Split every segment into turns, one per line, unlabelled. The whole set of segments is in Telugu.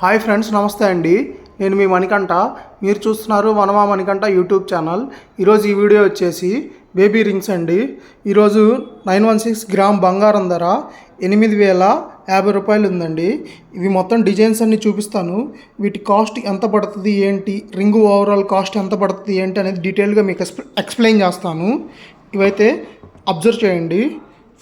హాయ్ ఫ్రెండ్స్, నమస్తే అండి. నేను మీ మణికంఠ. మీరు చూస్తున్నారు వనమా మణికంఠ యూట్యూబ్ ఛానల్. ఈరోజు ఈ వీడియో వచ్చేసి బేబీ రింగ్స్ అండి. ఈరోజు 916 గ్రామ్ బంగారం ధర 8,050 రూపాయలు ఉందండి. ఇవి మొత్తం డిజైన్స్ అన్ని చూపిస్తాను. వీటి కాస్ట్ ఎంత పడుతుంది ఏంటి, రింగు ఓవరాల్ కాస్ట్ ఎంత పడుతుంది ఏంటి అనేది డీటెయిల్గా మీకు ఎక్స్ప్లెయిన్ చేస్తాను. ఇవైతే అబ్జర్వ్ చేయండి.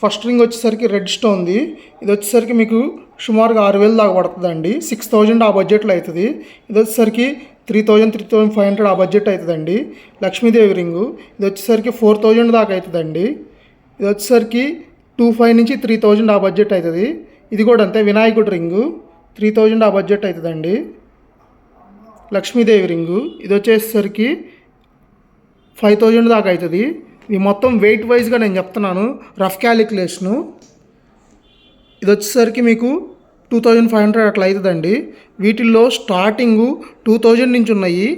ఫస్ట్ రింగ్ వచ్చేసరికి రెడ్ స్టోన్ది. ఇది వచ్చేసరికి మీకు సుమారుగా 6,000 దాకా పడుతుందండి. 6,000 ఆ బడ్జెట్లో అవుతుంది. ఇది వచ్చేసరికి 3,000, 3,500 ఆ బడ్జెట్ అవుతుందండి. లక్ష్మీదేవి రింగు ఇది వచ్చేసరికి 4,000 దాకా అవుతుందండి. ఇది వచ్చేసరికి 2,500 నుంచి 3,000 ఆ బడ్జెట్ అవుతుంది. ఇది కూడా అంతే. వినాయకుడి రింగు 3,000 ఆ బడ్జెట్ అవుతుందండి. లక్ష్మీదేవి రింగు ఇది వచ్చేసరికి 5,000 దాకా అవుతుంది. ఇవి మొత్తం వెయిట్ వైజ్గా నేను చెప్తున్నాను, రఫ్ క్యాలిక్యులేషను. ఇది వచ్చేసరికి మీకు 2,500 అట్లా అవుతుందండి. వీటిల్లో స్టార్టింగు 2,000 నుంచి ఉన్నాయి.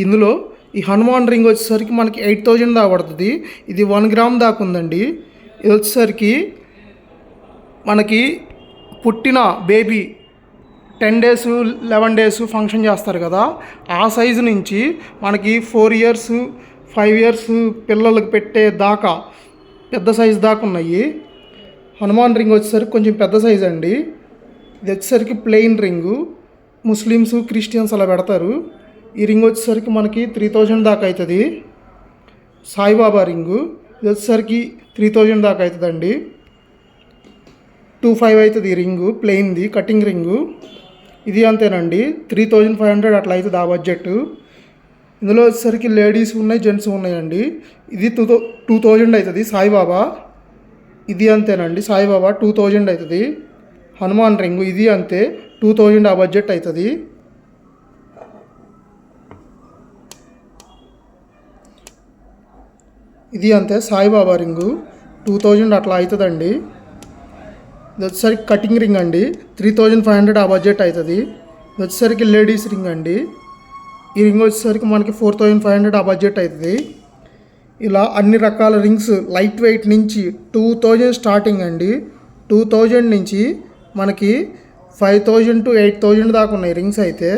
ఇందులో ఈ హనుమాన్ రింగ్ వచ్చేసరికి మనకి 8,000 దాకా పడుతుంది. ఇది 1 గ్రామ్ దాకా ఉందండి. ఇది వచ్చేసరికి మనకి పుట్టిన బేబీ 10 డేస్ 11 డేస్ ఫంక్షన్ చేస్తారు కదా, ఆ సైజు నుంచి మనకి 4 ఇయర్స్ 5 ఇయర్స్ పిల్లలకు పెట్టే దాకా పెద్ద సైజు దాకా ఉన్నాయి. హనుమాన్ రింగ్ వచ్చేసరికి కొంచెం పెద్ద సైజు అండి. ఇది వచ్చేసరికి ప్లెయిన్ రింగు, ముస్లిమ్స్ క్రిస్టియన్స్ అలా పెడతారు. ఈ రింగ్ వచ్చేసరికి మనకి 3,000 దాకా అవుతుంది. సాయిబాబా రింగు ఇది వచ్చేసరికి 3,000 దాకా అవుతుందండి. 2,500 అవుతుంది ఈ రింగు, ప్లెయిన్ది కటింగ్ రింగు. ఇది అంతేనండి, 3,500 అట్లా అవుతుంది ఆ బడ్జెట్. ఇందులో వచ్చేసరికి లేడీస్ ఉన్నాయి, జెంట్స్ ఉన్నాయండి. ఇది 2,000 అవుతుంది సాయిబాబా. ఇది అంతేనండి, సాయిబాబా 2,000 అవుతుంది. హనుమాన్ రింగు ఇది అంతే, 2,000 ఆ బడ్జెట్ అవుతుంది. ఇది అంతే సాయిబాబా రింగు 2,000 అట్లా అవుతుందండి. ఇది వచ్చేసరికి కటింగ్ రింగ్ అండి, 3,500 ఆ బడ్జెట్ అవుతుంది. ఇది వచ్చేసరికి లేడీస్ రింగ్ అండి. ఈ రింగ్ వచ్చేసరికి మనకి 4,500 ఆ బడ్జెట్ అవుతుంది. ఇలా అన్ని రకాల రింగ్స్ లైట్ వెయిట్ నుంచి 2,000 స్టార్టింగ్ అండి. 2,000 నుంచి మనకి 5,000 to 8,000 దాకా ఉన్నాయి రింగ్స్ అయితే.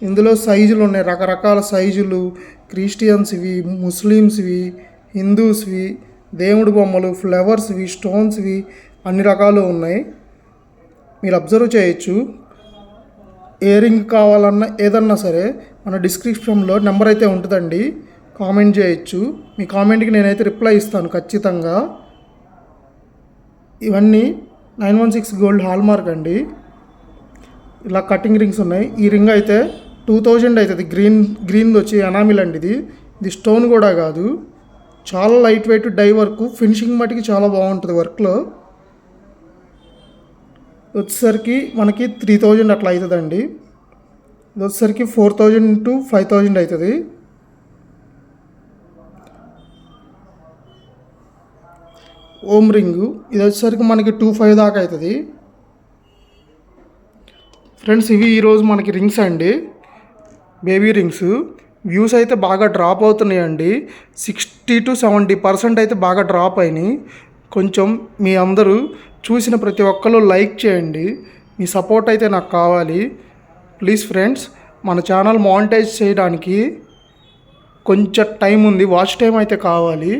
ఇందులో సైజులు ఉన్నాయి, రకరకాల సైజులు, క్రిస్టియన్స్వి, ముస్లిమ్స్వి, హిందూస్వి, దేవుడి బొమ్మలు, ఫ్లవర్స్వి, స్టోన్స్వి అన్ని రకాలు ఉన్నాయి. మీరు అబ్జర్వ్ చేయొచ్చు. ఏ రింగ్ కావాలన్నా ఏదన్నా సరే మన డిస్క్రిప్షన్లో నెంబర్ అయితే ఉంటుందండి, కామెంట్ చేయొచ్చు. మీ కామెంట్కి నేనైతే రిప్లై ఇస్తాను ఖచ్చితంగా. ఇవన్నీ 916 గోల్డ్ హాల్మార్క్ అండి. ఇలా కటింగ్ రింగ్స్ ఉన్నాయి. ఈ రింగ్ అయితే 2,000 అవుతుంది. గ్రీన్ వచ్చి ఎనామిల్ అండి. ఇది స్టోన్ కూడా కాదు, చాలా light weight die work, finishing మటుకి చాలా బాగుంటుంది వర్క్లో. వచ్చేసరికి మనకి 3,000 అట్లా అవుతుందండి. ఇది వచ్చేసరికి 4,000 to 5,000 అవుతుంది. ఓమ్ రింగు ఇది వచ్చేసరికి మనకి 2,500 దాకా అవుతుంది. ఫ్రెండ్స్, ఇవి ఈరోజు మనకి రింగ్స్ అండి, బేబీ రింగ్స్. వ్యూస్ అయితే బాగా డ్రాప్ అవుతున్నాయండి. 60 to 70% అయితే బాగా డ్రాప్ అయినాయి. కొంచెం మీ అందరూ చూసిన ప్రతి ఒక్కరు లైక్ చేయండి. మీ సపోర్ట్ అయితే నాకు కావాలి ప్లీజ్ ఫ్రెండ్స్. మన ఛానల్ మానిటైజ్ చేయడానికి కొంచెం టైం ఉంది, వాచ్ టైం అయితే కావాలి.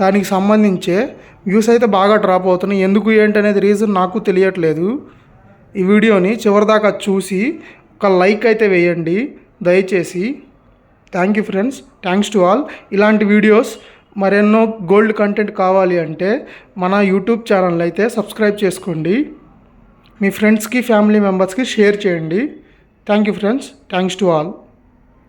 దానికి సంబంధించే వ్యూస్ అయితే బాగా డ్రాప్ అవుతున్నాయి. ఎందుకు ఏంటి అనేది రీజన్ నాకు తెలియట్లేదు. ఈ వీడియోని చివరిదాకా చూసి ఒక లైక్ అయితే వేయండి దయచేసి. Thank you friends, thanks to all. ఇలాంటి వీడియోస్ మరెన్నో గోల్డ్ కంటెంట్ కావాలి అంటే మన యూట్యూబ్ ఛానల్ అయితే సబ్స్క్రైబ్ చేసుకోండి. మీ ఫ్రెండ్స్కి ఫ్యామిలీ మెంబర్స్కి షేర్ చేయండి. Thank you friends, thanks to all.